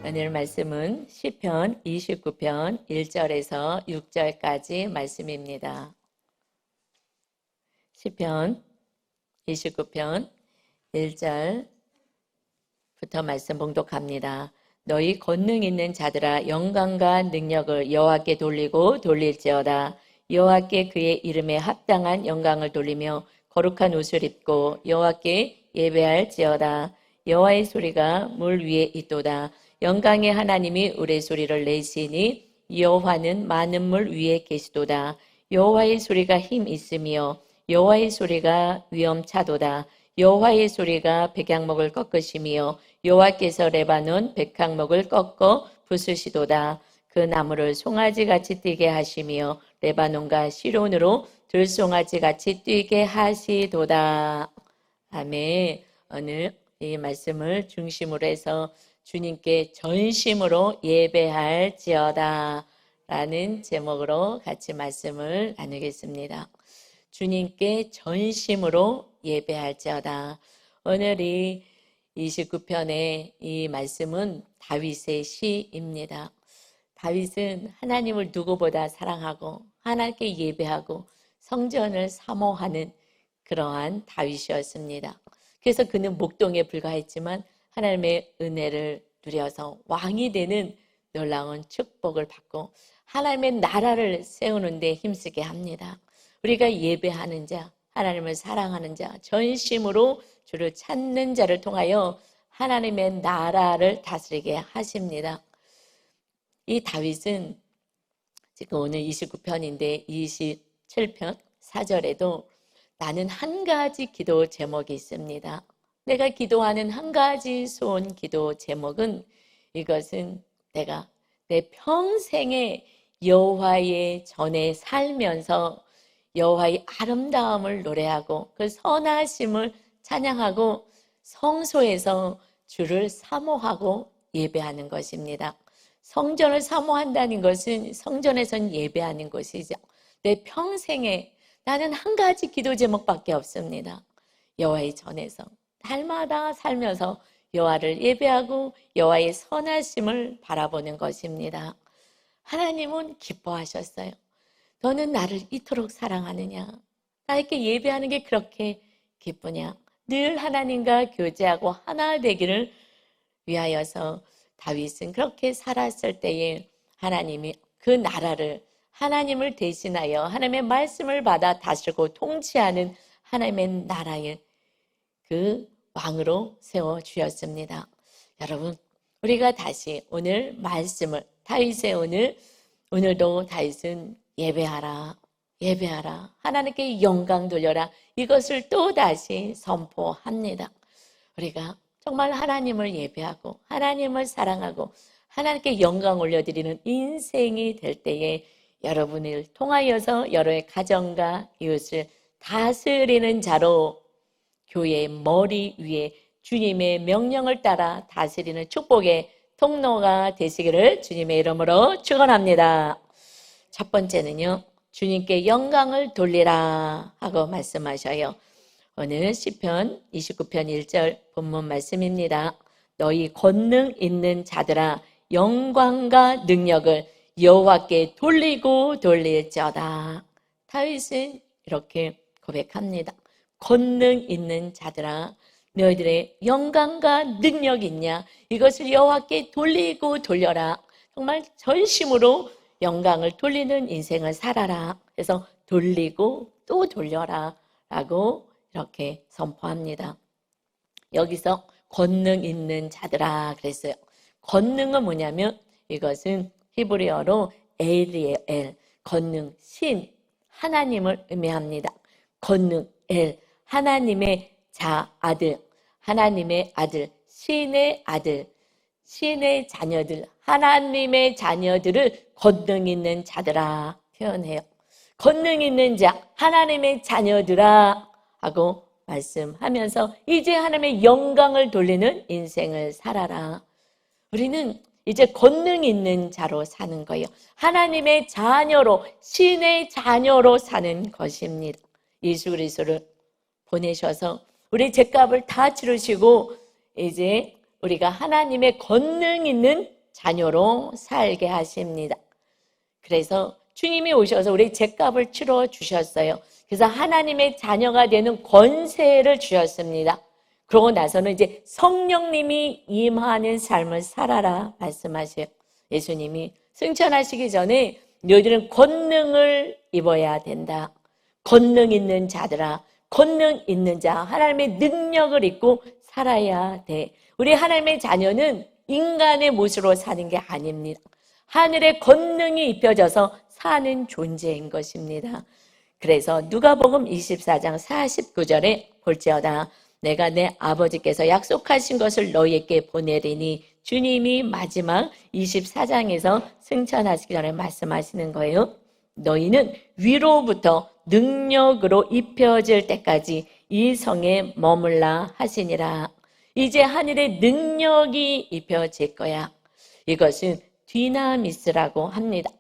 오늘 말씀은 시편 29편 1절에서 6절까지 말씀입니다. 시편 29편 1절부터 말씀 봉독합니다. 너희 권능 있는 자들아 영광과 능력을 여호와께 돌리고 돌릴지어다. 여호와께 그의 이름에 합당한 영광을 돌리며 거룩한 옷을 입고 여호와께 예배할지어다. 여호와의 소리가 물 위에 있도다. 영광의 하나님이 우레소리를 내시니 여호와는 많은 물 위에 계시도다. 여호와의 소리가 힘 있으며 여호와의 소리가 위엄차도다. 여호와의 소리가 백향목을 꺾으시며 여호와께서 레바논 백향목을 꺾어 부수시도다. 그 나무를 송아지같이 뛰게 하시며 레바논과 시론으로 들송아지같이 뛰게 하시도다. 아멘. 오늘 이 말씀을 중심으로 해서 주님께 전심으로 예배할지어다 라는 제목으로 같이 말씀을 나누겠습니다. 주님께 전심으로 예배할지어다. 오늘 이 29편의 이 말씀은 다윗의 시입니다. 다윗은 하나님을 누구보다 사랑하고 하나님께 예배하고 성전을 사모하는 그러한 다윗이었습니다. 그래서 그는 목동에 불과했지만 하나님의 은혜를 누려서 왕이 되는 놀라운 축복을 받고 하나님의 나라를 세우는 데 힘쓰게 합니다. 우리가 예배하는 자, 하나님을 사랑하는 자, 전심으로 주를 찾는 자를 통하여 하나님의 나라를 다스리게 하십니다. 이 다윗은 지금 오늘 29편인데 27편 4절에도 나는 한 가지 기도 제목이 있습니다. 내가 기도하는 한 가지 소원 기도 제목은 이것은 내가 내 평생에 여호와의 전에 살면서 여호와의 아름다움을 노래하고 그 선하심을 찬양하고 성소에서 주를 사모하고 예배하는 것입니다. 성전을 사모한다는 것은 성전에선 예배하는 것이죠. 내 평생에 나는 한 가지 기도 제목밖에 없습니다. 여호와의 전에서 날마다 살면서 여호와를 예배하고 여호와의 선하심을 바라보는 것입니다. 하나님은 기뻐하셨어요. 너는 나를 이토록 사랑하느냐? 나에게 예배하는 게 그렇게 기쁘냐? 늘 하나님과 교제하고 하나 되기를 위하여서 다윗은 그렇게 살았을 때에 하나님이 그 나라를 하나님을 대신하여 하나님의 말씀을 받아 다스리고 통치하는 하나님의 나라의 그 왕으로 세워주셨습니다. 여러분, 우리가 다시 오늘 말씀을 다윗의 오늘도 다윗은 예배하라, 예배하라, 하나님께 영광 돌려라, 이것을 또 다시 선포합니다. 우리가 정말 하나님을 예배하고 하나님을 사랑하고 하나님께 영광 올려드리는 인생이 될 때에 여러분을 통하여서 여러의 가정과 이웃을 다스리는 자로 교회의 머리 위에 주님의 명령을 따라 다스리는 축복의 통로가 되시기를 주님의 이름으로 축원합니다. 첫 번째는요, 주님께 영광을 돌리라 하고 말씀하셔요. 오늘 시편 29편 1절 본문 말씀입니다. 너희 권능 있는 자들아 영광과 능력을 여호와께 돌리고 돌릴지어다. 다윗은 이렇게 고백합니다. 권능 있는 자들아 너희들의 영광과 능력이 있냐? 이것을 여호와께 돌리고 돌려라. 정말 전심으로 영광을 돌리는 인생을 살아라. 그래서 돌리고 또 돌려라 라고 이렇게 선포합니다. 여기서 권능 있는 자들아 그랬어요. 권능은 뭐냐면 이것은 히브리어로 엘이에요. 엘. 권능, 신, 하나님을 의미합니다. 권능, 엘. 하나님의 아들, 하나님의 아들, 신의 아들, 신의 자녀들, 하나님의 자녀들을 권능 있는 자들아 표현해요. 권능 있는 자, 하나님의 자녀들아 하고 말씀하면서 이제 하나님의 영광을 돌리는 인생을 살아라. 우리는 이제 권능 있는 자로 사는 거예요. 하나님의 자녀로, 신의 자녀로 사는 것입니다. 예수 그리스도를 보내셔서 우리 죄값을 다 치르시고 이제 우리가 하나님의 권능 있는 자녀로 살게 하십니다. 그래서 주님이 오셔서 우리 죗값을 치러 주셨어요. 그래서 하나님의 자녀가 되는 권세를 주셨습니다. 그러고 나서는 이제 성령님이 임하는 삶을 살아라 말씀하세요. 예수님이 승천하시기 전에 너희들은 권능을 입어야 된다. 권능 있는 자들아, 권능 있는 자, 하나님의 능력을 입고 살아야 돼. 우리 하나님의 자녀는 인간의 모습으로 사는 게 아닙니다. 하늘의 권능이 입혀져서 사는 존재인 것입니다. 그래서 누가복음 24장 49절에 볼지어다 내가 내 아버지께서 약속하신 것을 너희에게 보내리니 주님이 마지막 24장에서 승천하시기 전에 말씀하시는 거예요. 너희는 위로부터 능력으로 입혀질 때까지 이 성에 머물라 하시니라. 이제 하늘의 능력이 입혀질 거야. 이것은 디나미스라고 합니다.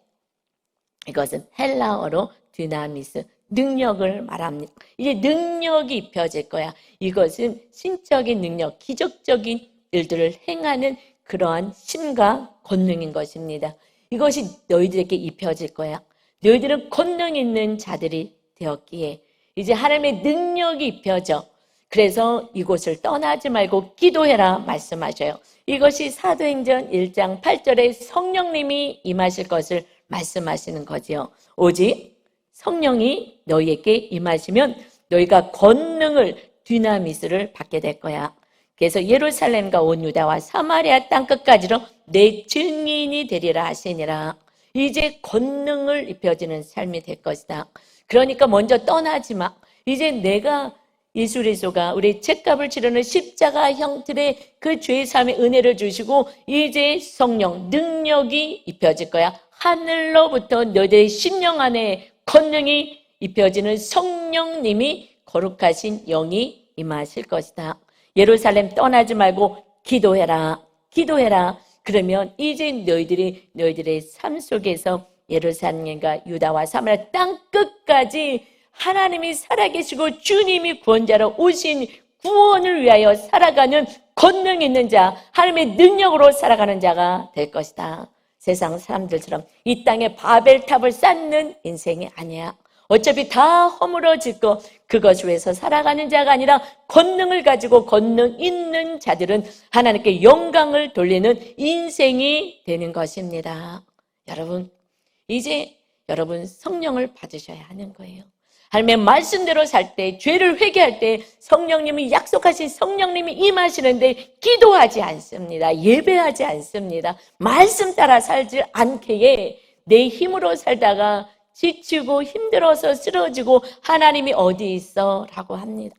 이것은 헬라어로 디나미스, 능력을 말합니다. 이제 능력이 입혀질 거야. 이것은 신적인 능력, 기적적인 일들을 행하는 그러한 힘과 권능인 것입니다. 이것이 너희들에게 입혀질 거야. 너희들은 권능 있는 자들이 되었기에 이제 하나님의 능력이 입혀져. 그래서 이곳을 떠나지 말고 기도해라 말씀하셔요. 이것이 사도행전 1장 8절에 성령님이 임하실 것을 말씀하시는 거지요. 오직 성령이 너희에게 임하시면 너희가 권능을 디나미스를 받게 될 거야. 그래서 예루살렘과 온 유다와 사마리아 땅끝까지로 내 증인이 되리라 하시니라. 이제 권능을 입혀지는 삶이 될 것이다. 그러니까 먼저 떠나지 마. 이제 내가 예수 그리스도가 우리 죗값을 치르는 십자가 형틀의 그 죄 사함의 은혜를 주시고 이제 성령 능력이 입혀질 거야. 하늘로부터 너희들의 심령 안에 권능이 입혀지는 성령님이 거룩하신 영이 임하실 것이다. 예루살렘 떠나지 말고 기도해라. 기도해라. 그러면 이제 너희들의 삶 속에서 예루살렘과 유다와 사마리아 땅 끝까지 하나님이 살아계시고 주님이 구원자로 오신 구원을 위하여 살아가는 권능 있는 자, 하나님의 능력으로 살아가는 자가 될 것이다. 세상 사람들처럼 이 땅에 바벨탑을 쌓는 인생이 아니야. 어차피 다 허물어질 거 그것 위해서 살아가는 자가 아니라 권능을 가지고 권능 있는 자들은 하나님께 영광을 돌리는 인생이 되는 것입니다. 여러분, 이제 여러분 성령을 받으셔야 하는 거예요. 하나님의 말씀대로 살 때, 죄를 회개할 때 성령님이 약속하신 성령님이 임하시는데 기도하지 않습니다. 예배하지 않습니다. 말씀 따라 살지 않기에 내 힘으로 살다가 지치고 힘들어서 쓰러지고 하나님이 어디 있어? 라고 합니다.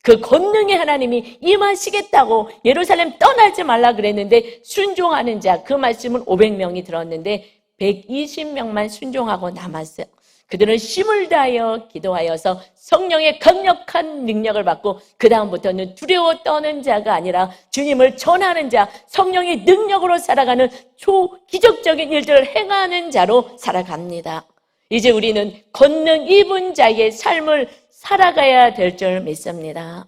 그 권능의 하나님이 임하시겠다고 예루살렘 떠나지 말라 그랬는데 순종하는 자, 그 말씀은 500명이 들었는데 120명만 순종하고 남았어요. 그들은 힘을 다하여 기도하여서 성령의 강력한 능력을 받고 그 다음부터는 두려워 떠는 자가 아니라 주님을 전하는 자, 성령의 능력으로 살아가는 초기적적인 일들을 행하는 자로 살아갑니다. 이제 우리는 권능 입은 자의 삶을 살아가야 될 줄 믿습니다.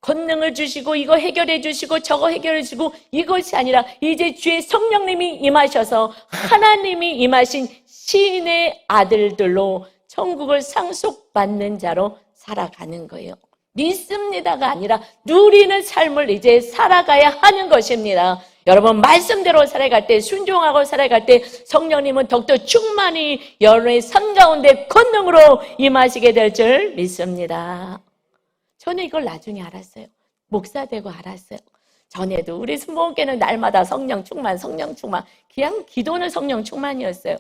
권능을 주시고 이거 해결해 주시고 저거 해결해 주시고 이것이 아니라 이제 주의 성령님이 임하셔서 하나님이 임하신 시인의 아들들로 천국을 상속받는 자로 살아가는 거예요. 믿습니다가 아니라 누리는 삶을 이제 살아가야 하는 것입니다. 여러분 말씀대로 살아갈 때 순종하고 살아갈 때 성령님은 더욱더 충만히 여러분의 삶 가운데 권능으로 임하시게 될 줄 믿습니다. 저는 이걸 나중에 알았어요. 목사 되고 알았어요. 전에도 우리 순복음교회는 날마다 성령 충만 그냥 기도는 성령 충만이었어요.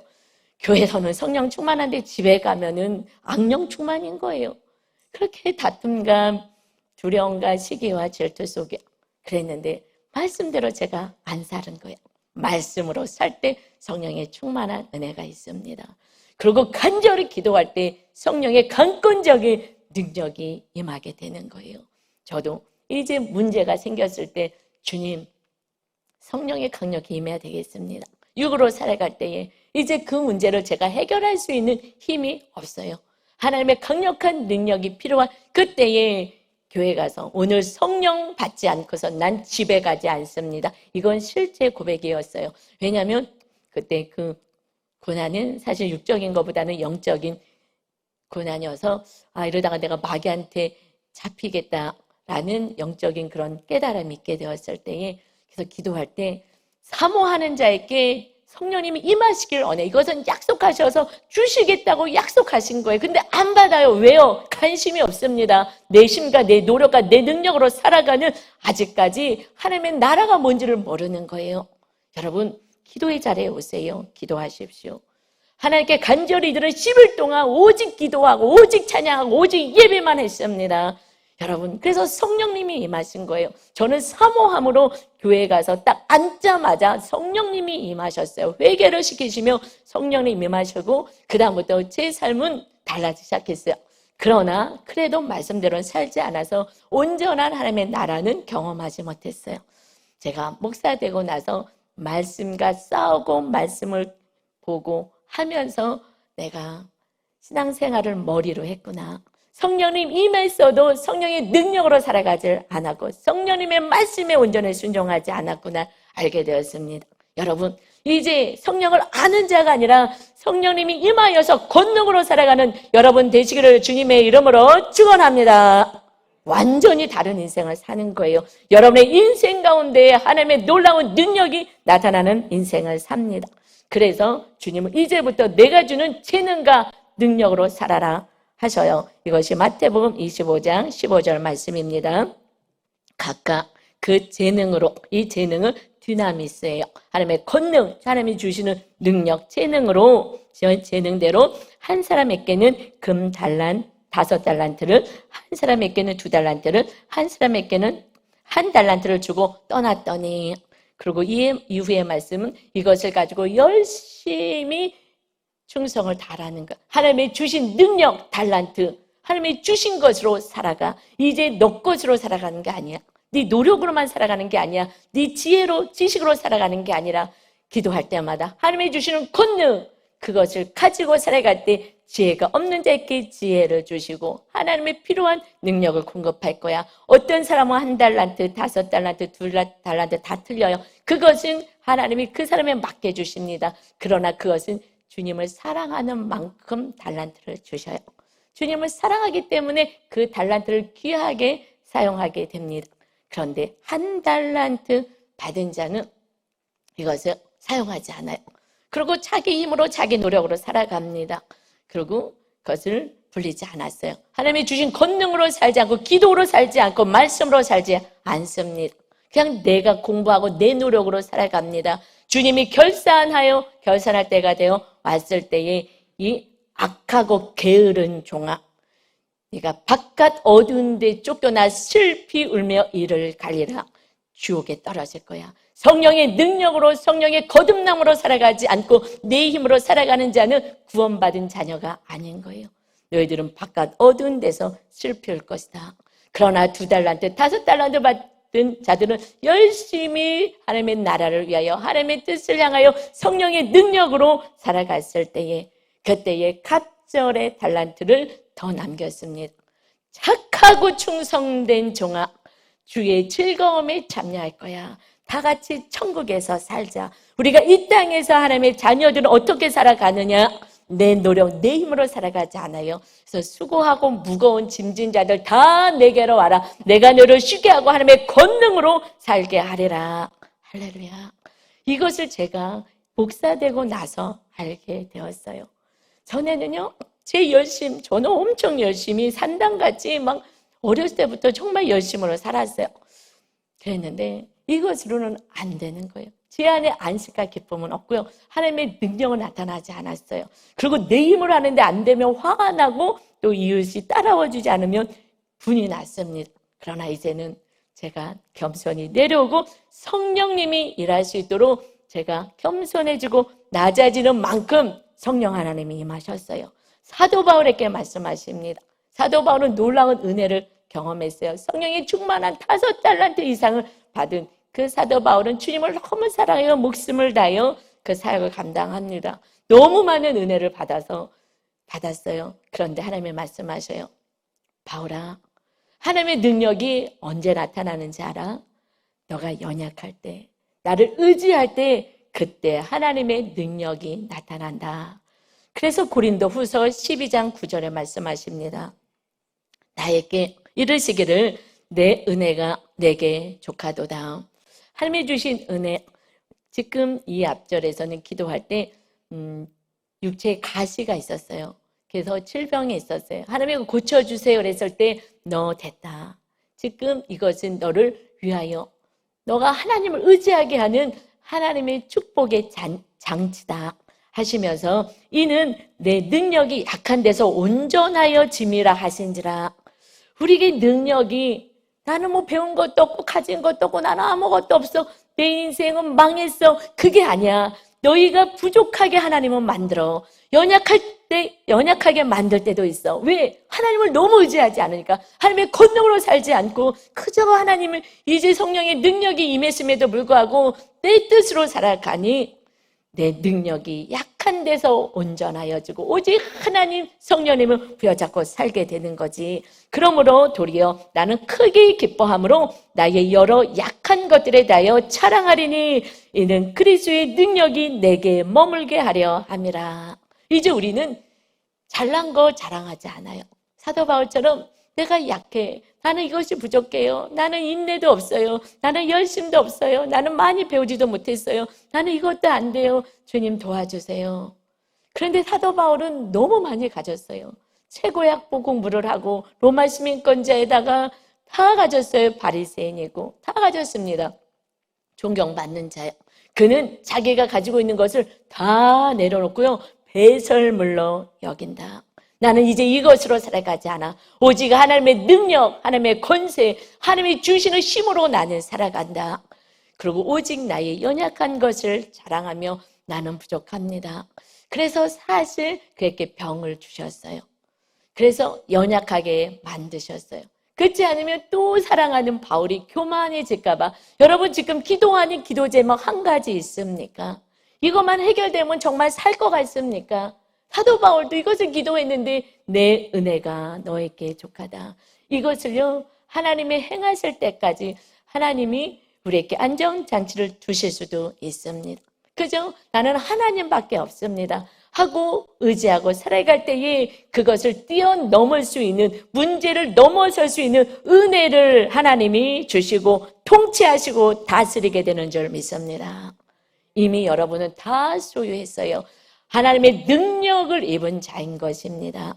교회에서는 성령 충만한데 집에 가면은 악령 충만인 거예요. 그렇게 다툼과 두려움과 시기와 질투 속에 그랬는데 말씀대로 제가 안 사는 거예요. 말씀으로 살 때 성령의 충만한 은혜가 있습니다. 그리고 간절히 기도할 때 성령의 강권적인 능력이 임하게 되는 거예요. 저도 이제 문제가 생겼을 때 주님 성령의 강력이 임해야 되겠습니다. 육으로 살아갈 때에 이제 그 문제를 제가 해결할 수 있는 힘이 없어요. 하나님의 강력한 능력이 필요한 그때에 교회 가서 오늘 성령 받지 않고서 난 집에 가지 않습니다. 이건 실제 고백이었어요. 왜냐하면 그때 그 고난은 사실 육적인 것보다는 영적인 고난이어서 이러다가 내가 마귀한테 잡히겠다라는 영적인 그런 깨달음이 있게 되었을 때에, 그래서 기도할 때 사모하는 자에게 성령님이 임하시길 원해. 이것은 약속하셔서 주시겠다고 약속하신 거예요. 근데 안 받아요. 왜요? 관심이 없습니다. 내 힘과 내 노력과 내 능력으로 살아가는, 아직까지 하나님의 나라가 뭔지를 모르는 거예요. 여러분, 기도의 자리에 오세요. 기도하십시오. 하나님께 간절히 이들은 10일 동안 오직 기도하고 오직 찬양하고 오직 예배만 했습니다. 여러분, 그래서 성령님이 임하신 거예요. 저는 사모함으로 교회에 가서 딱 앉자마자 성령님이 임하셨어요. 회개를 시키시며 성령님이 임하시고 그 다음부터 제 삶은 달라지기 시작했어요. 그러나 그래도 말씀대로 살지 않아서 온전한 하나님의 나라는 경험하지 못했어요. 제가 목사 되고 나서 말씀과 싸우고 말씀을 보고 하면서 내가 신앙생활을 머리로 했구나. 성령님 임했어도 성령의 능력으로 살아가지 않았고 성령님의 말씀에 온전히 순종하지 않았구나 알게 되었습니다. 여러분, 이제 성령을 아는 자가 아니라 성령님이 임하여서 권능으로 살아가는 여러분 되시기를 주님의 이름으로 축원합니다. 완전히 다른 인생을 사는 거예요. 여러분의 인생 가운데 하나님의 놀라운 능력이 나타나는 인생을 삽니다. 그래서 주님은 이제부터 내가 주는 재능과 능력으로 살아라 하셔요. 이것이 마태복음 25장 15절 말씀입니다. 각각 그 재능으로, 이 재능은 dynamis예요. 하나님의 권능, 하나님이 주시는 능력, 재능으로, 재능대로 한 사람에게는 금 달란 5달란트를, 한 사람에게는 2달란트를, 한 사람에게는 1달란트를 주고 떠났더니, 그리고 이 이후의 말씀은 이것을 가지고 열심히 충성을 다하는 것. 하나님의 주신 능력, 달란트, 하나님의 주신 것으로 살아가. 이제 너 것으로 살아가는 게 아니야. 네 노력으로만 살아가는 게 아니야. 네 지혜로, 지식으로 살아가는 게 아니라 기도할 때마다 하나님의 주시는 권능, 그것을 가지고 살아갈 때 지혜가 없는 자에게 지혜를 주시고 하나님의 필요한 능력을 공급할 거야. 어떤 사람은 1달란트, 5달란트, 2달란트 다 틀려요. 그것은 하나님이 그 사람에 맡겨 주십니다. 그러나 그것은 주님을 사랑하는 만큼 달란트를 주셔요. 주님을 사랑하기 때문에 그 달란트를 귀하게 사용하게 됩니다. 그런데 1달란트 받은 자는 이것을 사용하지 않아요. 그리고 자기 힘으로 자기 노력으로 살아갑니다. 그리고 그것을 불리지 않았어요. 하나님이 주신 권능으로 살지 않고 기도로 살지 않고 말씀으로 살지 않습니다. 그냥 내가 공부하고 내 노력으로 살아갑니다. 주님이 결산할 때가 되어 왔을 때에 이 악하고 게으른 종아, 네가 바깥 어두운 데 쫓겨나 슬피 울며 이를 갈리라. 지옥에 떨어질 거야. 성령의 능력으로, 성령의 거듭남으로 살아가지 않고 내 힘으로 살아가는 자는 구원받은 자녀가 아닌 거예요. 너희들은 바깥 어두운 데서 슬피 울 것이다. 그러나 2달란트, 5달란트 받은 자들은 열심히 하나님의 나라를 위하여, 하나님의 뜻을 향하여 성령의 능력으로 살아갔을 때에, 그때에 갑절의 달란트를 더 남겼습니다. 착하고 충성된 종아, 주의 즐거움에 참여할 거야. 다 같이 천국에서 살자. 우리가 이 땅에서 하나님의 자녀들은 어떻게 살아가느냐? 내 노력, 내 힘으로 살아가지 않아요. 그래서 수고하고 무거운 짐진 자들 다 내게로 와라. 내가 너를 쉬게 하고 하나님의 권능으로 살게 하리라. 할렐루야. 이것을 제가 목사 되고 나서 알게 되었어요. 전에는요, 저는 엄청 열심히 산당같이 막 어렸을 때부터 정말 열심으로 살았어요. 그랬는데 이것으로는 안 되는 거예요. 제 안에 안식과 기쁨은 없고요. 하나님의 능력은 나타나지 않았어요. 그리고 내 힘으로 하는데 안 되면 화가 나고 또 이웃이 따라와 주지 않으면 분이 났습니다. 그러나 이제는 제가 겸손히 내려오고 성령님이 일할 수 있도록 제가 겸손해지고 낮아지는 만큼 성령 하나님이 임하셨어요. 사도 바울에게 말씀하십니다. 사도 바울은 놀라운 은혜를 경험했어요. 성령의 충만한 5달란트 이상을 받은 그 사도 바울은 주님을 너무 사랑해요. 목숨을 다하여 그 사역을 감당합니다. 너무 많은 은혜를 받았어요. 그런데 하나님이 말씀하셔요. 바울아, 하나님의 능력이 언제 나타나는지 알아? 너가 연약할 때, 나를 의지할 때, 그때 하나님의 능력이 나타난다. 그래서 고린도후서 12장 9절에 말씀하십니다. 나에게 이르시기를 내 은혜가 내게 족하도다. 하나님이 주신 은혜, 지금 이 앞절에서는 기도할 때 육체에 가시가 있었어요. 그래서 질병이 있었어요. 하나님이 고쳐주세요 그랬을 때 너 됐다. 지금 이것은 너를 위하여 너가 하나님을 의지하게 하는 하나님의 축복의 장치다 하시면서 이는 내 능력이 약한 데서 온전하여 짐이라 하신지라. 우리에게 능력이 나는 뭐 배운 것도 없고 가진 것도 없고 나는 아무것도 없어. 내 인생은 망했어. 그게 아니야. 너희가 부족하게 하나님은 만들어. 연약하게 만들 때도 있어. 왜? 하나님을 너무 의지하지 않으니까. 하나님의 권능으로 살지 않고 그저 하나님을 이제 성령의 능력이 임했음에도 불구하고 내 뜻으로 살아가니 내 능력이 약한 데서 온전하여지고 오직 하나님 성령님을 부여잡고 살게 되는 거지. 그러므로 도리어 나는 크게 기뻐함으로 나의 여러 약한 것들에 대하여 자랑하리니 이는 그리스도의 능력이 내게 머물게 하려 함이라. 이제 우리는 잘난 거 자랑하지 않아요. 사도 바울처럼 내가 약해. 나는 이것이 부족해요. 나는 인내도 없어요. 나는 열심도 없어요. 나는 많이 배우지도 못했어요. 나는 이것도 안 돼요. 주님 도와주세요. 그런데 사도 바울은 너무 많이 가졌어요. 최고의 학부 공부를 하고 로마 시민권자에다가 다 가졌어요. 바리새인이고 다 가졌습니다. 존경받는 자요. 그는 자기가 가지고 있는 것을 다 내려놓고요. 배설물로 여긴다. 나는 이제 이것으로 살아가지 않아. 오직 하나님의 능력, 하나님의 권세, 하나님이 주시는 힘으로 나는 살아간다. 그리고 오직 나의 연약한 것을 자랑하며 나는 부족합니다. 그래서 사실 그에게 병을 주셨어요. 그래서 연약하게 만드셨어요. 그렇지 않으면 또 사랑하는 바울이 교만해질까 봐. 여러분 지금 기도하는 기도 제목 한 가지 있습니까? 이것만 해결되면 정말 살 것 같습니까? 사도 바울도 이것을 기도했는데 내 은혜가 너에게 족하다. 이것을요 하나님이 행하실 때까지 하나님이 우리에게 안정장치를 두실 수도 있습니다. 그죠? 나는 하나님밖에 없습니다 하고 의지하고 살아갈 때에 그것을 뛰어넘을 수 있는, 문제를 넘어설 수 있는 은혜를 하나님이 주시고 통치하시고 다스리게 되는 줄 믿습니다. 이미 여러분은 다 소유했어요. 하나님의 능력을 입은 자인 것입니다.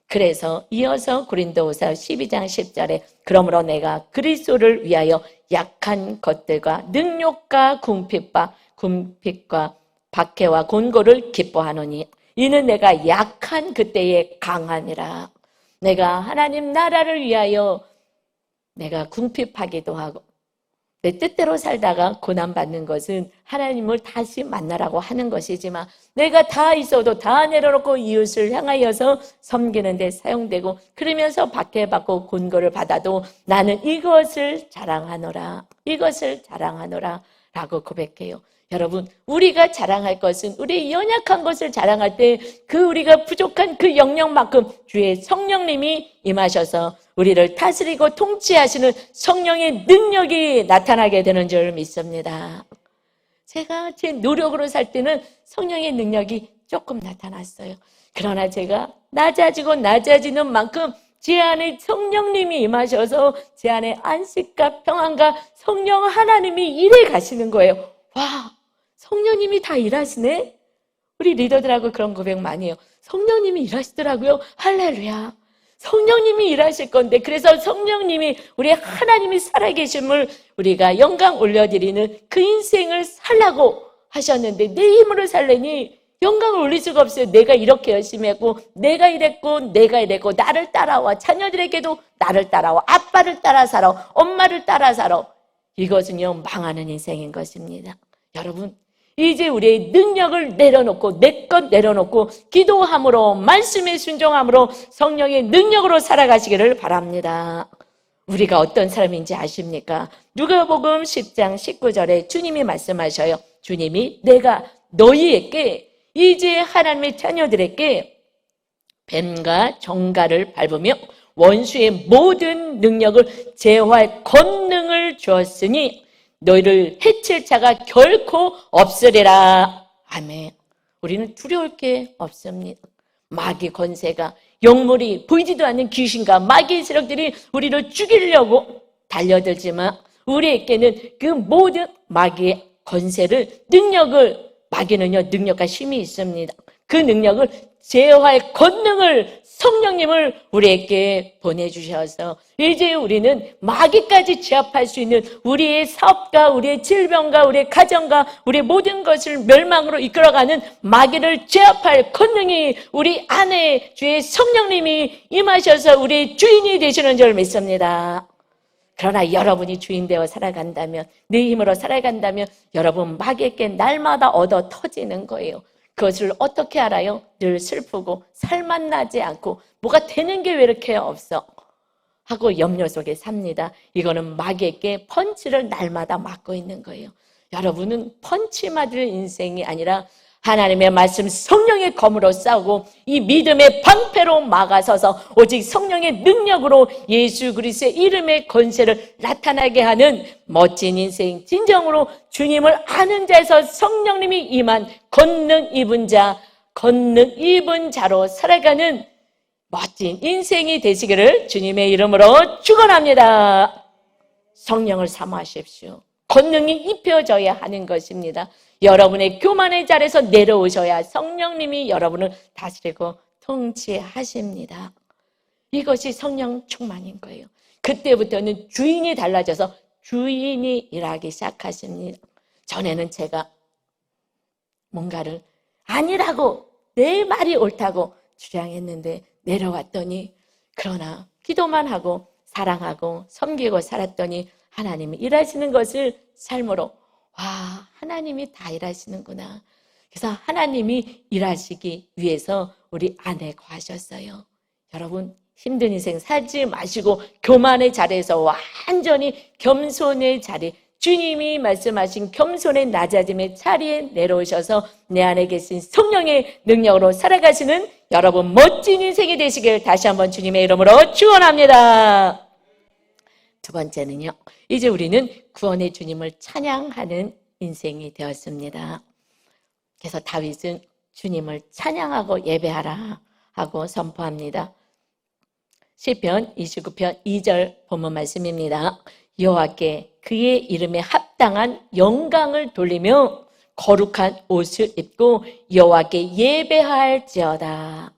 그래서 이어서 고린도후서 12장 10절에 그러므로 내가 그리스도를 위하여 약한 것들과 능욕과 궁핍과 박해와 곤고를 기뻐하노니 이는 내가 약한 그때에 강함이라. 내가 하나님 나라를 위하여 내가 궁핍하기도 하고 내 뜻대로 살다가 고난받는 것은 하나님을 다시 만나라고 하는 것이지만 내가 다 있어도 다 내려놓고 이웃을 향하여서 섬기는 데 사용되고 그러면서 박해받고 곤고를 받아도 나는 이것을 자랑하노라 라고 고백해요. 여러분 우리가 자랑할 것은 우리의 연약한 것을 자랑할 때 그 우리가 부족한 그 영역만큼 주의 성령님이 임하셔서 우리를 다스리고 통치하시는 성령의 능력이 나타나게 되는 줄 믿습니다. 제가 제 노력으로 살 때는 성령의 능력이 조금 나타났어요. 그러나 제가 낮아지는 만큼 제 안에 성령님이 임하셔서 제 안에 안식과 평안과 성령 하나님이 일해 가시는 거예요. 와, 성령님이 다 일하시네? 우리 리더들하고 그런 고백 많이 해요. 성령님이 일하시더라고요. 할렐루야. 성령님이 일하실 건데 그래서 성령님이 우리 하나님이 살아계심을 우리가 영광 올려드리는 그 인생을 살라고 하셨는데 내 힘으로 살려니 영광을 올릴 수가 없어요. 내가 이렇게 열심히 했고 내가 이랬고 나를 따라와. 자녀들에게도 나를 따라와. 아빠를 따라 살아. 엄마를 따라 살아. 이것은요 망하는 인생인 것입니다. 여러분 이제 우리의 능력을 내려놓고 내 것 내려놓고 기도함으로 말씀에 순종함으로 성령의 능력으로 살아가시기를 바랍니다. 우리가 어떤 사람인지 아십니까? 누가복음 10장 19절에 주님이 말씀하셔요. 주님이 내가 너희에게 이제 하나님의 자녀들에게 뱀과 정갈을 밟으며 원수의 모든 능력을 제어할 권능을 주었으니 너희를 해칠 자가 결코 없으리라. 아멘. 우리는 두려울 게 없습니다. 마귀 권세가, 영물이, 보이지도 않는 귀신과 마귀의 세력들이 우리를 죽이려고 달려들지만 우리에게는 그 모든 마귀의 권세를, 능력을, 마귀는요 능력과 힘이 있습니다. 그 능력을 제어할 권능을, 성령님을 우리에게 보내주셔서 이제 우리는 마귀까지 제압할 수 있는 우리의 사업과 우리의 질병과 우리의 가정과 우리의 모든 것을 멸망으로 이끌어가는 마귀를 제압할 권능이 우리 안에 주의 성령님이 임하셔서 우리 주인이 되시는 줄 믿습니다. 그러나 여러분이 주인 되어 살아간다면, 내 힘으로 살아간다면 여러분 마귀에게 날마다 얻어 터지는 거예요. 그것을 어떻게 알아요? 늘 슬프고 살맛나지 않고 뭐가 되는 게 왜 이렇게 없어? 하고 염려 속에 삽니다. 이거는 마귀에게 펀치를 날마다 맞고 있는 거예요. 여러분은 펀치 맞을 인생이 아니라 하나님의 말씀, 성령의 검으로 싸우고 이 믿음의 방패로 막아서서 오직 성령의 능력으로 예수 그리스도의 이름의 권세를 나타나게 하는 멋진 인생, 진정으로 주님을 아는 자에서 성령님이 임한 권능 입은 자, 권능 입은 자로 살아가는 멋진 인생이 되시기를 주님의 이름으로 축원합니다. 성령을 사모하십시오. 권능이 입혀져야 하는 것입니다. 여러분의 교만의 자리에서 내려오셔야 성령님이 여러분을 다스리고 통치하십니다. 이것이 성령 충만인 거예요. 그때부터는 주인이 달라져서 주인이 일하기 시작하십니다. 전에는 제가 뭔가를 아니라고, 내 말이 옳다고 주장했는데 내려왔더니, 그러나 기도만 하고 사랑하고 섬기고 살았더니 하나님이 일하시는 것을 삶으로, 와, 하나님이 다 일하시는구나. 그래서 하나님이 일하시기 위해서 우리 안에 거하셨어요. 여러분, 힘든 인생 살지 마시고 교만의 자리에서 완전히 겸손의 자리, 주님이 말씀하신 겸손의 낮아짐의 자리에 내려오셔서 내 안에 계신 성령의 능력으로 살아가시는 여러분 멋진 인생이 되시길 다시 한번 주님의 이름으로 축원합니다. 두 번째는요, 이제 우리는 구원의 주님을 찬양하는 인생이 되었습니다. 그래서 다윗은 주님을 찬양하고 예배하라 하고 선포합니다. 시편 29편 2절 본문 말씀입니다. 여호와께 그의 이름에 합당한 영광을 돌리며 거룩한 옷을 입고 여호와께 예배할지어다.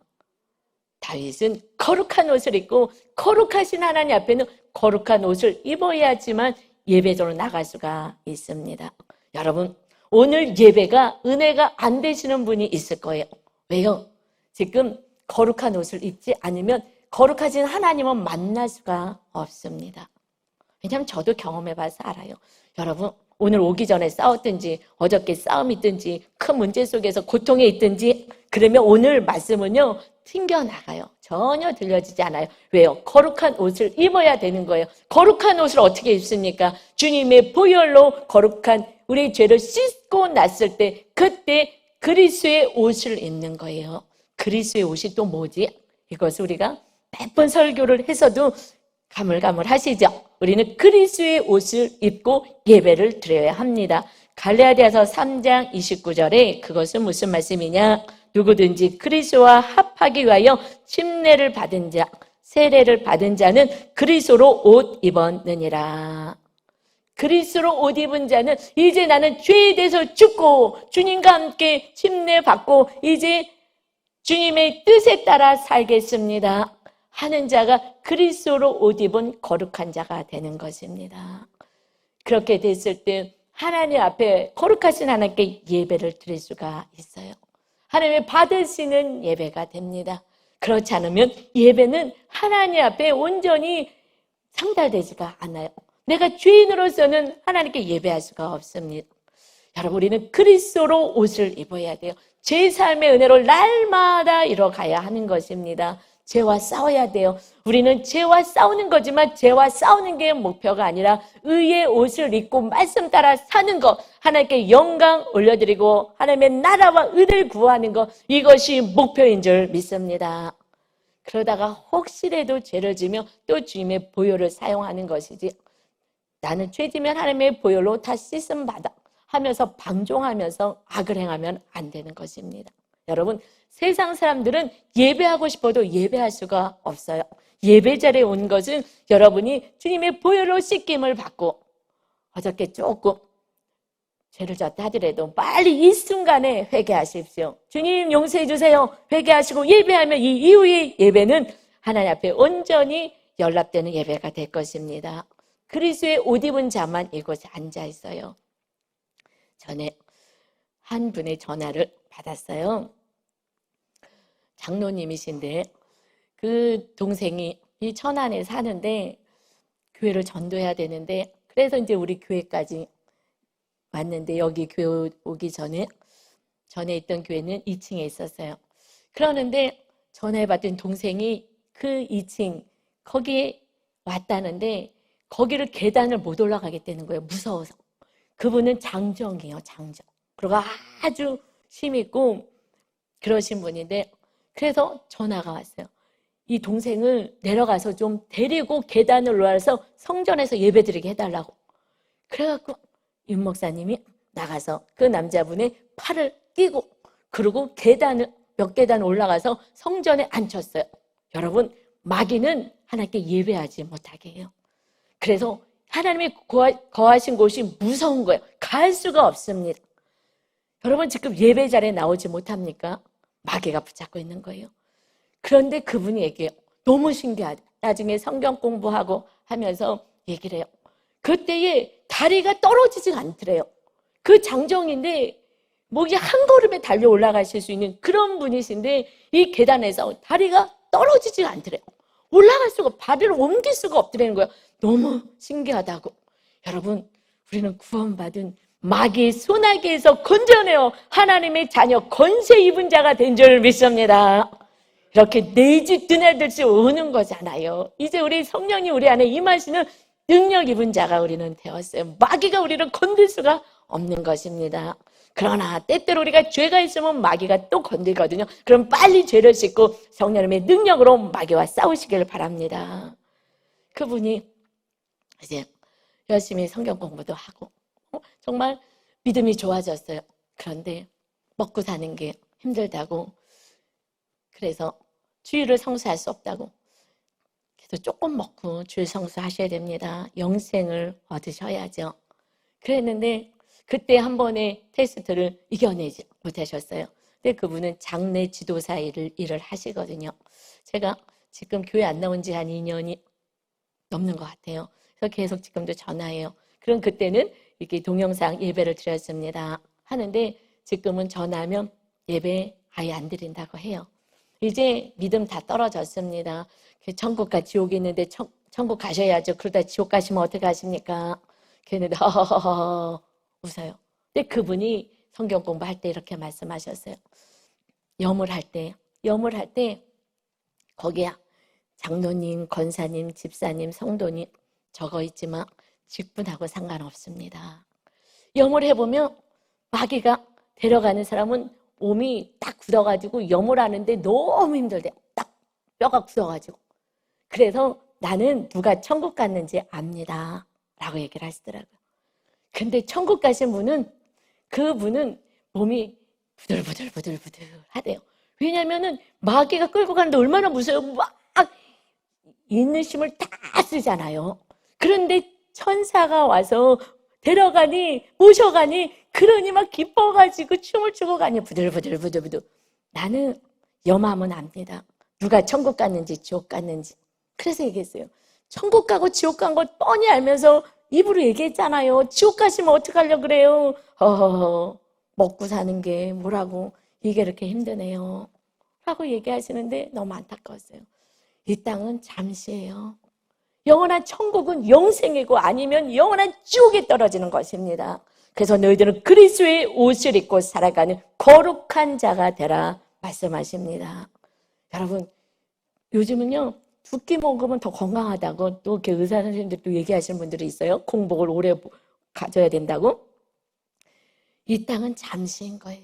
다윗은 거룩한 옷을 입고 거룩하신 하나님 앞에는 거룩한 옷을 입어야지만 예배자로 나갈 수가 있습니다. 여러분, 오늘 예배가 은혜가 안 되시는 분이 있을 거예요. 왜요? 지금 거룩한 옷을 입지 않으면 거룩하신 하나님은 만날 수가 없습니다. 왜냐하면 저도 경험해봐서 알아요. 여러분, 오늘 오기 전에 싸웠든지 어저께 싸움이 있든지 큰 문제 속에서 고통에 있든지 그러면 오늘 말씀은요 튕겨나가요. 전혀 들려지지 않아요. 왜요? 거룩한 옷을 입어야 되는 거예요. 거룩한 옷을 어떻게 입습니까? 주님의 보혈로 거룩한 우리 죄를 씻고 났을 때 그때 그리스도의 옷을 입는 거예요. 그리스도의 옷이 또 뭐지? 이것을 우리가 몇 번 설교를 해서도 가물가물하시죠? 우리는 그리스도의 옷을 입고 예배를 드려야 합니다. 갈라디아서 3장 29절에 그것은 무슨 말씀이냐? 누구든지 그리스도와 합하기 위하여 침례를 받은 자, 세례를 받은 자는 그리스도로 옷 입었느니라. 그리스도로 옷 입은 자는 이제 나는 죄에 대해서 죽고 주님과 함께 침례 받고 이제 주님의 뜻에 따라 살겠습니다 하는 자가 그리스도로 옷 입은 거룩한 자가 되는 것입니다. 그렇게 됐을 때 하나님 앞에 거룩하신 하나님께 예배를 드릴 수가 있어요. 하나님의 받으시는 예배가 됩니다. 그렇지 않으면 예배는 하나님 앞에 온전히 상달되지가 않아요. 내가 죄인으로서는 하나님께 예배할 수가 없습니다. 여러분, 우리는 그리스도로 옷을 입어야 돼요. 제 삶의 은혜로 날마다 이뤄가야 하는 것입니다. 죄와 싸워야 돼요. 우리는 죄와 싸우는 거지만 죄와 싸우는 게 목표가 아니라 의의 옷을 입고 말씀 따라 사는 것, 하나님께 영광 올려드리고 하나님의 나라와 의를 구하는 것, 이것이 목표인 줄 믿습니다. 그러다가 혹시라도 죄를 지며 또 주님의 보혈을 사용하는 것이지, 나는 죄 지면 하나님의 보혈로 다 씻음 받아 하면서 방종하면서 악을 행하면 안 되는 것입니다. 여러분, 세상 사람들은 예배하고 싶어도 예배할 수가 없어요. 예배 자리에 온 것은 여러분이 주님의 보혈로 씻김을 받고, 어저께 조금 죄를 졌다 하더라도 빨리 이 순간에 회개하십시오. 주님 용서해 주세요. 회개하시고 예배하면 이 이후의 예배는 하나님 앞에 온전히 연락되는 예배가 될 것입니다. 그리스도의 옷 입은 자만 이곳에 앉아 있어요. 전에 한 분의 전화를 받았어요. 장로님이신데 그 동생이 이 천안에 사는데 교회를 전도해야 되는데, 그래서 이제 우리 교회까지 왔는데, 여기 교회 오기 전에 있던 교회는 2층에 있었어요. 그러는데 전화해봤더니 동생이 그 2층 거기에 왔다는데 거기를 계단을 못 올라가겠다는 거예요. 무서워서. 그분은 장정이에요. 장정. 그리고 아주 힘있고 그러신 분인데, 그래서 전화가 왔어요. 이 동생을 내려가서 좀 데리고 계단을 올라와서 성전에서 예배드리게 해달라고. 그래갖고 윤 목사님이 나가서 그 남자분의 팔을 끼고, 그리고 몇 계단 올라가서 성전에 앉혔어요. 여러분, 마귀는 하나님께 예배하지 못하게 해요. 그래서 하나님이 거하신 곳이 무서운 거예요. 갈 수가 없습니다. 여러분, 지금 예배 자리에 나오지 못합니까? 마귀가 붙잡고 있는 거예요. 그런데 그분이 얘기해요. 너무 신기하다. 나중에 성경 공부하고 하면서 얘기를 해요. 그때에 다리가 떨어지지 않더래요. 그 장정인데 목이 한 걸음에 달려 올라가실 수 있는 그런 분이신데, 이 계단에서 다리가 떨어지지 않더래요. 올라갈 수가, 발을 옮길 수가 없더라는 거예요. 너무 신기하다고. 여러분, 우리는 구원받은 마귀의 소나기에서 건져내어 하나님의 자녀 권세 입은 자가 된 줄 믿습니다. 이렇게 내집 드나들지 오는 거잖아요. 이제 우리 성령이 우리 안에 임하시는 능력 입은 자가 우리는 되었어요. 마귀가 우리를 건들 수가 없는 것입니다. 그러나 때때로 우리가 죄가 있으면 마귀가 또 건들거든요. 그럼 빨리 죄를 씻고 성령님의 능력으로 마귀와 싸우시길 바랍니다. 그분이 이제 열심히 성경 공부도 하고 정말 믿음이 좋아졌어요. 그런데 먹고 사는 게 힘들다고, 그래서 주일을 성수할 수 없다고, 그래서 조금 먹고 주일 성수하셔야 됩니다. 영생을 얻으셔야죠. 그랬는데 그때 한 번의 테스트를 이겨내지 못하셨어요. 근데 그분은 장례 지도사 일을 하시거든요. 제가 지금 교회 안 나온 지 한 2년이 넘는 것 같아요. 그래서 계속 지금도 전화해요. 그럼 그때는 이렇게 동영상 예배를 드렸습니다. 하는데 지금은 전화하면 예배 아예 안 드린다고 해요. 이제 믿음 다 떨어졌습니다. 천국과 지옥이 있는데 천국 가셔야죠. 그러다 지옥 가시면 어떻게 하십니까? 걔네들 허허허허 웃어요. 근데 그분이 성경 공부할 때 이렇게 말씀하셨어요. 염을 할 때 거기에 장로님, 권사님, 집사님, 성도님 적어 있지만 직분하고 상관없습니다. 염을 해보면 마귀가 데려가는 사람은 몸이 딱 굳어가지고 염을 하는데 너무 힘들대요. 딱 뼈가 굳어가지고. 그래서 나는 누가 천국 갔는지 압니다 라고 얘기를 하시더라고요. 근데 천국 가신 분은, 그분은 몸이 부들부들 하대요. 왜냐면은 마귀가 끌고 가는데 얼마나 무서워요. 막 있는 힘을 다 쓰잖아요. 그런데 천사가 와서 데려가니 모셔가니, 그러니 막 기뻐가지고 춤을 추고 가니 부들부들. 나는 염하면 압니다. 누가 천국 갔는지 지옥 갔는지. 그래서 얘기했어요. 천국 가고 지옥 간 거 뻔히 알면서 입으로 얘기했잖아요. 지옥 가시면 어떡하려고 그래요. 먹고 사는 게 뭐라고 이게 이렇게 힘드네요 라고 얘기하시는데 너무 안타까웠어요. 이 땅은 잠시예요. 영원한 천국은 영생이고 아니면 영원한 지옥에 떨어지는 것입니다. 그래서 너희들은 그리스도의 옷을 입고 살아가는 거룩한 자가 되라 말씀하십니다. 여러분, 요즘은요 두 끼 먹으면 더 건강하다고 또 이렇게 의사 선생님들도 얘기하시는 분들이 있어요. 공복을 오래 가져야 된다고. 이 땅은 잠시인 거예요.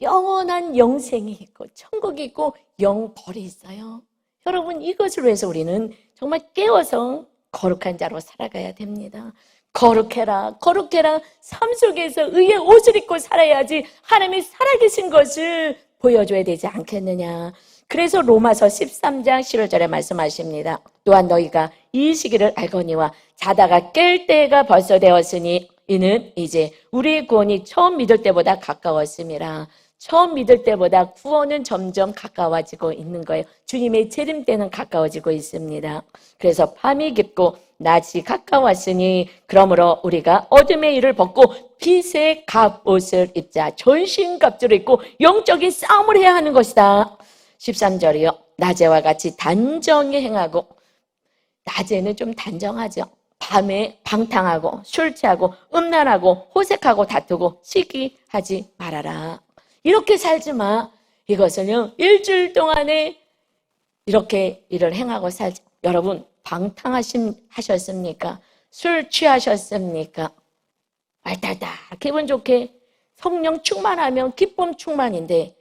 영원한 영생이 있고 천국이 있고 영벌이 있어요. 여러분, 이것을 위해서 우리는 정말 깨워서 거룩한 자로 살아가야 됩니다. 거룩해라, 거룩해라. 삶 속에서 의의 옷을 입고 살아야지 하나님이 살아계신 것을 보여줘야 되지 않겠느냐. 그래서 로마서 13장 11절에 말씀하십니다. 또한 너희가 이 시기를 알거니와 자다가 깰 때가 벌써 되었으니 이는 이제 우리의 구원이 처음 믿을 때보다 가까웠음이라. 처음 믿을 때보다 구원은 점점 가까워지고 있는 거예요. 주님의 재림 때는 가까워지고 있습니다. 그래서 밤이 깊고 낮이 가까웠으니 그러므로 우리가 어둠의 일을 벗고 빛의 갑옷을 입자. 전신갑주를 입고 영적인 싸움을 해야 하는 것이다. 13절이요. 낮에와 같이 단정히 행하고, 낮에는 좀 단정하죠. 밤에 방탕하고 술 취하고 음란하고 호색하고 다투고 시기하지 말아라. 이렇게 살지 마. 이것은요, 일주일 동안에 이렇게 일을 행하고 살지. 여러분, 방탕하셨습니까? 술 취하셨습니까? 알달달 기분 좋게 성령 충만하면 기쁨 충만인데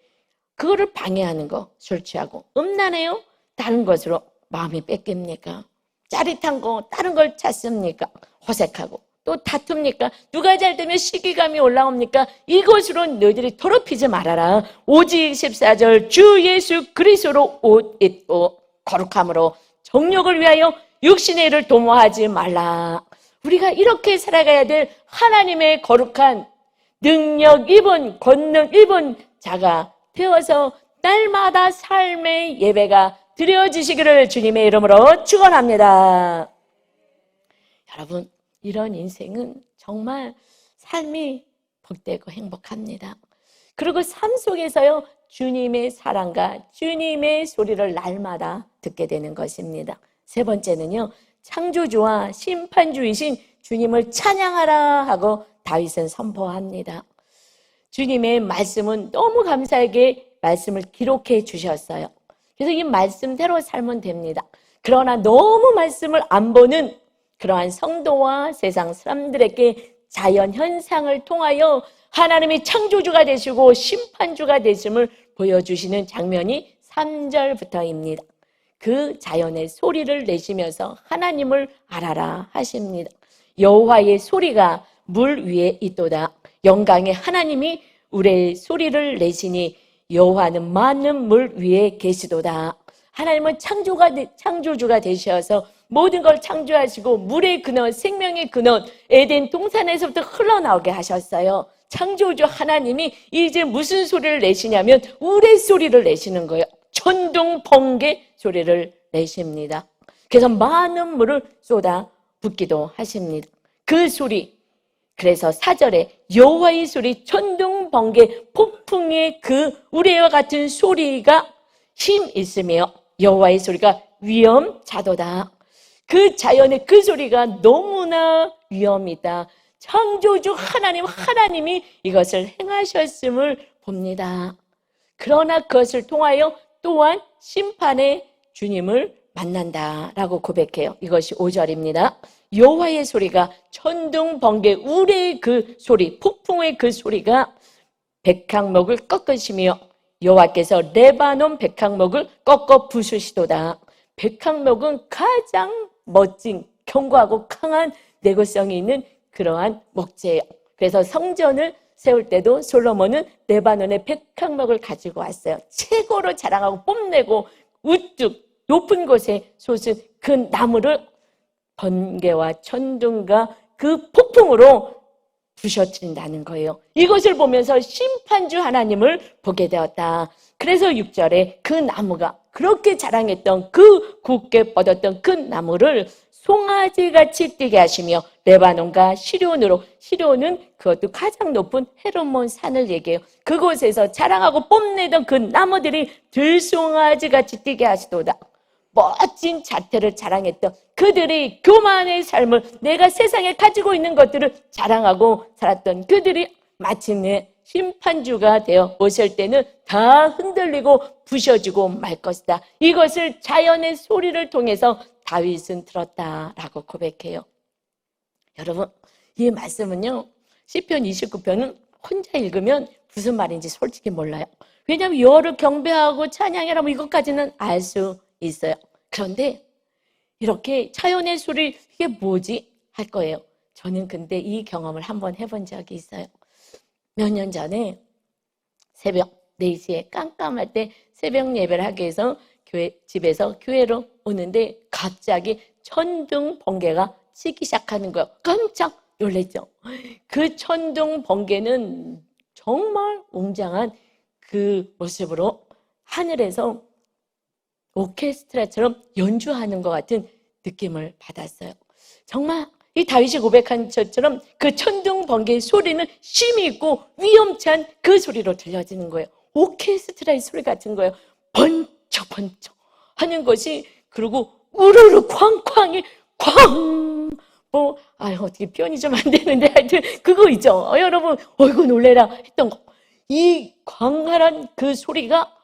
그거를 방해하는 거, 술 취하고 음란해요? 다른 것으로 마음이 뺏깁니까? 짜릿한 거 다른 걸 찾습니까? 호색하고 또 다툽니까? 누가 잘 되면 시기감이 올라옵니까? 이것으로 너희들이 더럽히지 말아라. 오직 14절 주 예수 그리스도로 옷 입고 거룩함으로 정욕을 위하여 육신의 일을 도모하지 말라. 우리가 이렇게 살아가야 될 하나님의 거룩한 능력 입은 권능 입은 자가 되어서 날마다 삶의 예배가 드려지시기를 주님의 이름으로 축원합니다. 여러분, 이런 인생은 정말 삶이 복되고 행복합니다. 그리고 삶 속에서요, 주님의 사랑과 주님의 소리를 날마다 듣게 되는 것입니다. 세 번째는요, 창조주와 심판주이신 주님을 찬양하라 하고 다윗은 선포합니다. 주님의 말씀은 너무 감사하게 말씀을 기록해 주셨어요. 그래서 이 말씀대로 살면 됩니다. 그러나 너무 말씀을 안 보는 그러한 성도와 세상 사람들에게 자연 현상을 통하여 하나님이 창조주가 되시고 심판주가 되심을 보여주시는 장면이 3절부터입니다. 그 자연의 소리를 내시면서 하나님을 알아라 하십니다. 여호와의 소리가 물 위에 있도다. 영광의 하나님이 우레의 소리를 내시니 여호와는 많은 물 위에 계시도다. 하나님은 창조주가 되셔서 모든 걸 창조하시고 물의 근원, 생명의 근원, 에덴 동산에서부터 흘러나오게 하셨어요. 창조주 하나님이 이제 무슨 소리를 내시냐면 우레 소리를 내시는 거예요. 천둥, 번개 소리를 내십니다. 그래서 많은 물을 쏟아 붓기도 하십니다. 그 소리, 그래서 4절에 여호와의 소리, 천둥, 번개, 폭풍의 그 우레와 같은 소리가 힘 있으며 여호와의 소리가 위엄자도다. 그 자연의 그 소리가 너무나 위엄이다. 창조주 하나님이 이것을 행하셨음을 봅니다. 그러나 그것을 통하여 또한 심판의 주님을 만난다라고 고백해요. 이것이 5절입니다. 여호와의 소리가 천둥, 번개, 우레의 그 소리, 폭풍의 그 소리가 백향목을 꺾으시며 여호와께서 레바논 백향목을 꺾어 부수시도다. 백향목은 가장 멋진, 견고하고 강한 내구성이 있는 그러한 목재예요. 그래서 성전을 세울 때도 솔로몬은 레바논의 백향목을 가지고 왔어요. 최고로 자랑하고 뽐내고 우뚝 높은 곳에 솟은 그 나무를 번개와 천둥과 그 폭풍으로 부셔뜨린다는 거예요. 이것을 보면서 심판주 하나님을 보게 되었다. 그래서 6절에 그 나무가 그렇게 자랑했던 그 굳게 뻗었던 그 나무를 송아지같이 뛰게 하시며 레바논과 시료온으로, 시료온은 그것도 가장 높은 헤르몬 산을 얘기해요. 그곳에서 자랑하고 뽐내던 그 나무들이 들송아지같이 뛰게 하시도다. 멋진 자태를 자랑했던 그들이 교만의 삶을, 내가 세상에 가지고 있는 것들을 자랑하고 살았던 그들이 마침내 심판주가 되어 오실 때는 다 흔들리고 부셔지고 말 것이다. 이것을 자연의 소리를 통해서 다윗은 들었다라고 고백해요. 여러분, 이 말씀은요, 시편 29편은 혼자 읽으면 무슨 말인지 솔직히 몰라요. 왜냐하면 여호와를 경배하고 찬양해라 뭐 이것까지는 알 수 있어요. 그런데 이렇게 자연의 소리 이게 뭐지? 할 거예요. 저는 근데 이 경험을 한번 해본 적이 있어요. 몇 년 전에 새벽 4시에 깜깜할 때 새벽 예배를 하기 위해서 집에서 교회로 오는데 갑자기 천둥 번개가 치기 시작하는 거예요. 깜짝 놀랐죠. 그 천둥 번개는 정말 웅장한 그 모습으로 하늘에서 오케스트라처럼 연주하는 것 같은 느낌을 받았어요. 정말 이 다윗이 고백한 것처럼 그 천둥 번개의 소리는 쉼이 있고 위험찬 그 소리로 들려지는 거예요. 오케스트라의 소리 같은 거예요. 번쩍번쩍 하는 것이, 그리고 우르르 쾅쾅이 쾅! 어떻게 표현이 좀 안 되는데 하여튼 그거 있죠. 여러분, 어이구 놀래라 했던 거. 이 광활한 그 소리가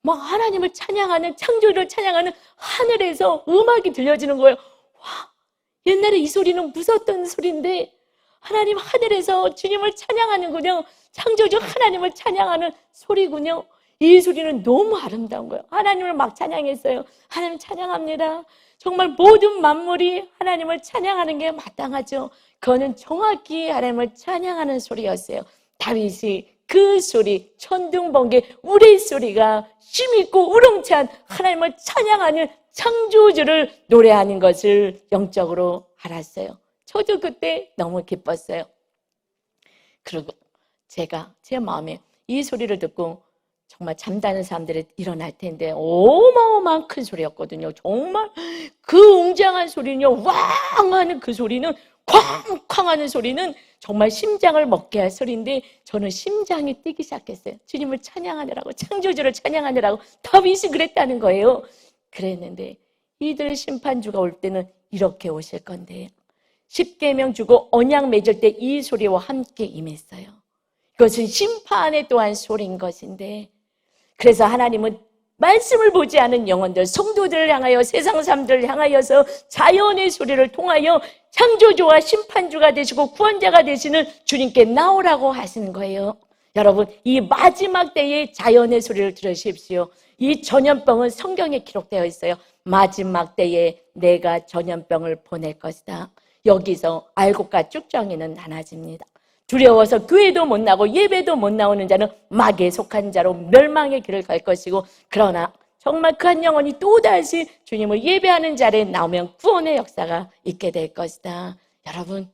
막 하나님을 찬양하는, 창조주를 찬양하는 하늘에서 음악이 들려지는 거예요. 와, 옛날에 이 소리는 무섭던 소리인데 하나님 하늘에서 주님을 찬양하는군요. 창조주 하나님을 찬양하는 소리군요. 이 소리는 너무 아름다운 거예요. 하나님을 막 찬양했어요. 하나님 찬양합니다. 정말 모든 만물이 하나님을 찬양하는 게 마땅하죠. 그거는 정확히 하나님을 찬양하는 소리였어요. 다윗이 그 소리, 천둥 번개 우리 소리가 힘있고 우렁찬 하나님을 찬양하는 창조주를 노래하는 것을 영적으로 알았어요. 저도 그때 너무 기뻤어요. 그리고 제가 제 마음에 이 소리를 듣고 정말 잠자는 사람들이 일어날 텐데 어마어마한 큰 소리였거든요. 정말 그 웅장한 소리는요, 왕 하는 그 소리는, 쾅쾅 하는 소리는 정말 심장을 먹게 할 소리인데 저는 심장이 뛰기 시작했어요. 주님을 찬양하느라고, 창조주를 찬양하느라고. 다윗이 그랬다는 거예요. 그랬는데 이들 심판주가 올 때는 이렇게 오실 건데, 십계명 주고 언약 맺을 때 이 소리와 함께 임했어요. 이것은 심판의 또한 소리인 것인데, 그래서 하나님은 말씀을 보지 않은 영혼들, 성도들을 향하여, 세상 사람들을 향하여서 자연의 소리를 통하여 창조주와 심판주가 되시고 구원자가 되시는 주님께 나오라고 하시는 거예요. 여러분, 이 마지막 때의 자연의 소리를 들으십시오. 이 전염병은 성경에 기록되어 있어요. 마지막 때에 내가 전염병을 보낼 것이다. 여기서 알곡과 쭉정이는 나눠집니다. 두려워서 교회도 못 나고 예배도 못 나오는 자는 마귀에 속한 자로 멸망의 길을 갈 것이고, 그러나 정말 그 한 영혼이 또다시 주님을 예배하는 자리에 나오면 구원의 역사가 있게 될 것이다. 여러분,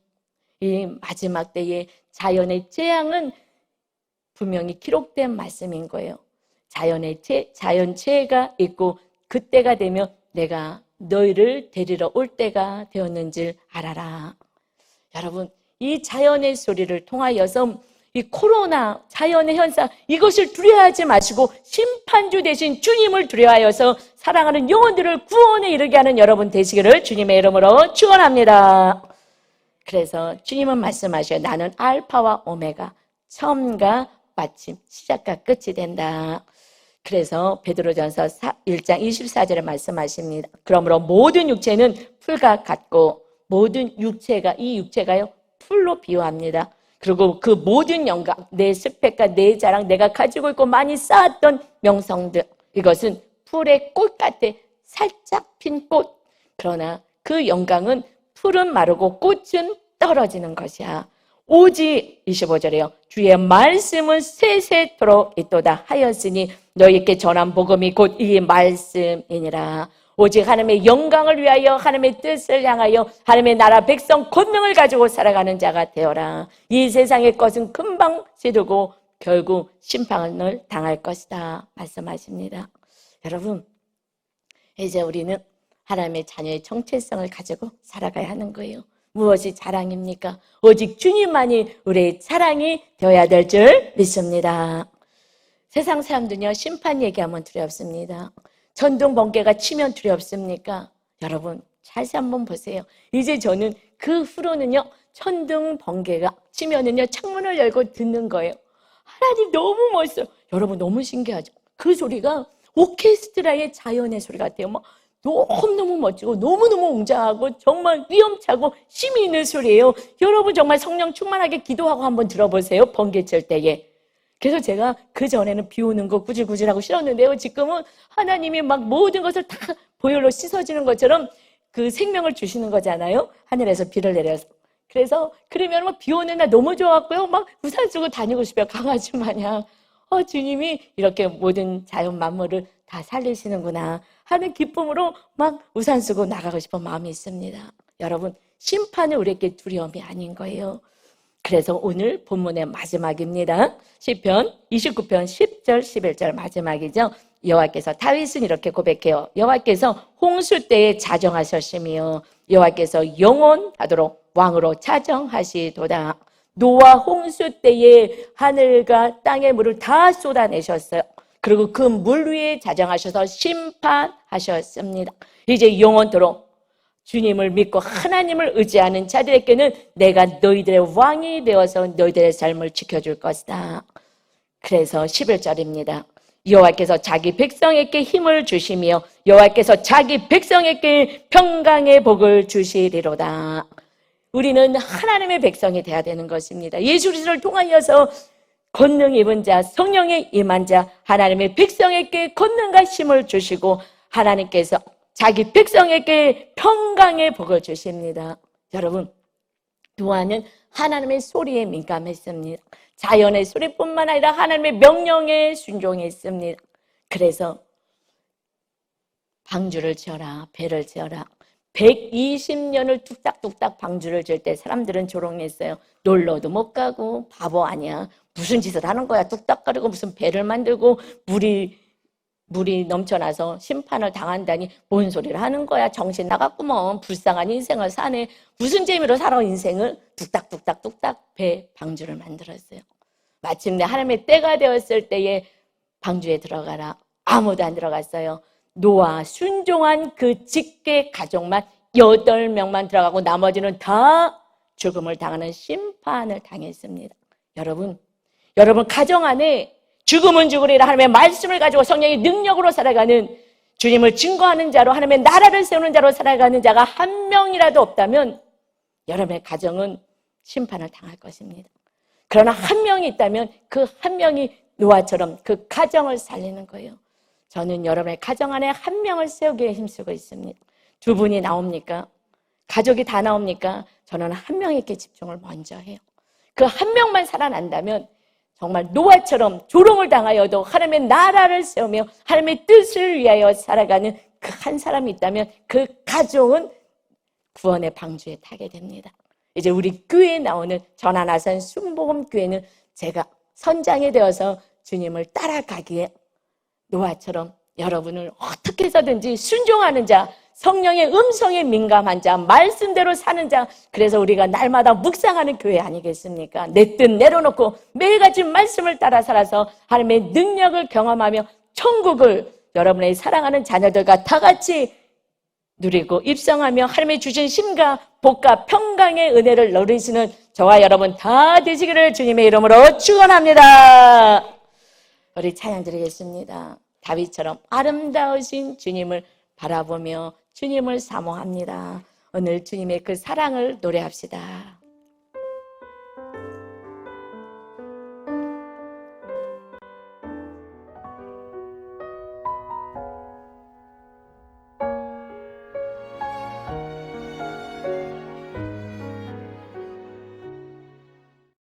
이 마지막 때의 자연의 재앙은 분명히 기록된 말씀인 거예요. 자연재해가 있고 그때가 되면 내가 너희를 데리러 올 때가 되었는지를 알아라. 여러분, 이 자연의 소리를 통하여서 이 코로나 자연의 현상, 이것을 두려워하지 마시고 심판주 되신 주님을 두려워하여서 사랑하는 영혼들을 구원에 이르게 하는 여러분 되시기를 주님의 이름으로 축원합니다. 그래서 주님은 말씀하셔요. 나는 알파와 오메가, 처음과 마침, 시작과 끝이 된다. 그래서 베드로전서 1장 24절에 말씀하십니다. 그러므로 모든 육체는 풀과 같고, 모든 육체가, 이 육체가요 풀로 비유합니다. 그리고 그 모든 영광, 내 스펙과 내 자랑, 내가 가지고 있고 많이 쌓았던 명성들, 이것은 풀의 꽃 같아. 살짝 핀 꽃. 그러나 그 영광은 풀은 마르고 꽃은 떨어지는 것이야. 오직 25절에요. 주의 말씀은 세세토록 있도다 하였으니 너희에게 전한 복음이 곧 이 말씀이니라. 오직 하나님의 영광을 위하여, 하나님의 뜻을 향하여 하나님의 나라 백성 권능을 가지고 살아가는 자가 되어라. 이 세상의 것은 금방 시들고 결국 심판을 당할 것이다 말씀하십니다. 여러분, 이제 우리는 하나님의 자녀의 정체성을 가지고 살아가야 하는 거예요. 무엇이 자랑입니까? 오직 주님만이 우리의 자랑이 되어야 될 줄 믿습니다. 세상 사람들은요, 심판 얘기하면 두렵습니다. 천둥 번개가 치면 두렵습니까? 여러분, 다시 한번 보세요. 이제 저는 그 후로는요, 천둥 번개가 치면은요, 창문을 열고 듣는 거예요. 하나님 너무 멋있어요. 여러분, 너무 신기하죠? 그 소리가 오케스트라의 자연의 소리 같아요. 막 너무너무 멋지고 너무너무 웅장하고 정말 위험차고 힘이 있는 소리예요. 여러분 정말 성령 충만하게 기도하고 한번 들어보세요. 번개칠 때에. 그래서 제가 그전에는 비 오는 거 구질구질하고 싫었는데요. 지금은 하나님이 막 모든 것을 다 보혈로 씻어주는 것처럼 그 생명을 주시는 거잖아요. 하늘에서 비를 내려서. 그래서 그러면 막 비 오는 날 너무 좋았고요. 막 우산 쓰고 다니고 싶어요. 강아지 마냥. 주님이 이렇게 모든 자연 만물을 다 살리시는구나 하는 기쁨으로 막 우산 쓰고 나가고 싶은 마음이 있습니다. 여러분, 심판은 우리에게 두려움이 아닌 거예요. 그래서 오늘 본문의 마지막입니다. 시편 29편 10절 11절 마지막이죠. 여호와께서 다윗은 이렇게 고백해요. 여호와께서 홍수 때에 자정하셨으며 여호와께서 영원하도록 왕으로 자정하시도다. 노아 홍수 때에 하늘과 땅의 물을 다 쏟아내셨어요. 그리고 그 물 위에 자정하셔서 심판하셨습니다. 이제 영원토록 주님을 믿고 하나님을 의지하는 자들에게는 내가 너희들의 왕이 되어서 너희들의 삶을 지켜줄 것이다. 그래서 11절입니다. 여호와께서 자기 백성에게 힘을 주시며 여호와께서 자기 백성에게 평강의 복을 주시리로다. 우리는 하나님의 백성이 되어야 되는 것입니다. 예수 그리스도를 통하여서 권능 입은 자, 성령의 임한 자, 하나님의 백성에게 권능과 힘을 주시고 하나님께서 자기 백성에게 평강의 복을 주십니다. 여러분, 노아는 하나님의 소리에 민감했습니다. 자연의 소리뿐만 아니라 하나님의 명령에 순종했습니다. 그래서 방주를 지어라, 배를 지어라. 120년을 뚝딱뚝딱 방주를 지을 때 사람들은 조롱했어요. 놀러도 못 가고 바보 아니야. 무슨 짓을 하는 거야. 뚝딱거리고 무슨 배를 만들고 물이 넘쳐나서 심판을 당한다니 뭔 소리를 하는 거야. 정신 나갔구먼. 불쌍한 인생을 사네. 무슨 재미로 살아 인생을. 뚝딱뚝딱 배 방주를 만들었어요. 마침내 하나님의 때가 되었을 때에 방주에 들어가라. 아무도 안 들어갔어요. 노아 순종한 그 직계 가족만 8명만 들어가고 나머지는 다 죽음을 당하는 심판을 당했습니다. 여러분 가정 안에 죽음은 죽으리라 하나님의 말씀을 가지고 성령의 능력으로 살아가는 주님을 증거하는 자로 하나님의 나라를 세우는 자로 살아가는 자가 한 명이라도 없다면 여러분의 가정은 심판을 당할 것입니다. 그러나 한 명이 있다면 그 한 명이 노아처럼 그 가정을 살리는 거예요. 저는 여러분의 가정 안에 한 명을 세우기에 힘쓰고 있습니다. 2분이 나옵니까? 가족이 다 나옵니까? 저는 한 명에게 집중을 먼저 해요. 그 한 명만 살아난다면 정말 노아처럼 조롱을 당하여도 하나님의 나라를 세우며 하나님의 뜻을 위하여 살아가는 그 한 사람이 있다면 그 가족은 구원의 방주에 타게 됩니다. 이제 우리 교회에 나오는 전하나선 순복음교회는 제가 선장이 되어서 주님을 따라가기에 노아처럼 여러분을 어떻게 해서든지 순종하는 자, 성령의 음성에 민감한 자, 말씀대로 사는 자, 그래서 우리가 날마다 묵상하는 교회 아니겠습니까? 내 뜻 내려놓고 매일같이 말씀을 따라 살아서 하나님의 능력을 경험하며 천국을 여러분의 사랑하는 자녀들과 다 같이 누리고 입성하며 하나님의 주신 힘과 복과 평강의 은혜를 누리시는 저와 여러분 다 되시기를 주님의 이름으로 축원합니다. 우리 찬양 드리겠습니다. 다윗처럼 아름다우신 주님을 바라보며 주님을 사모합니다. 오늘 주님의 그 사랑을 노래합시다.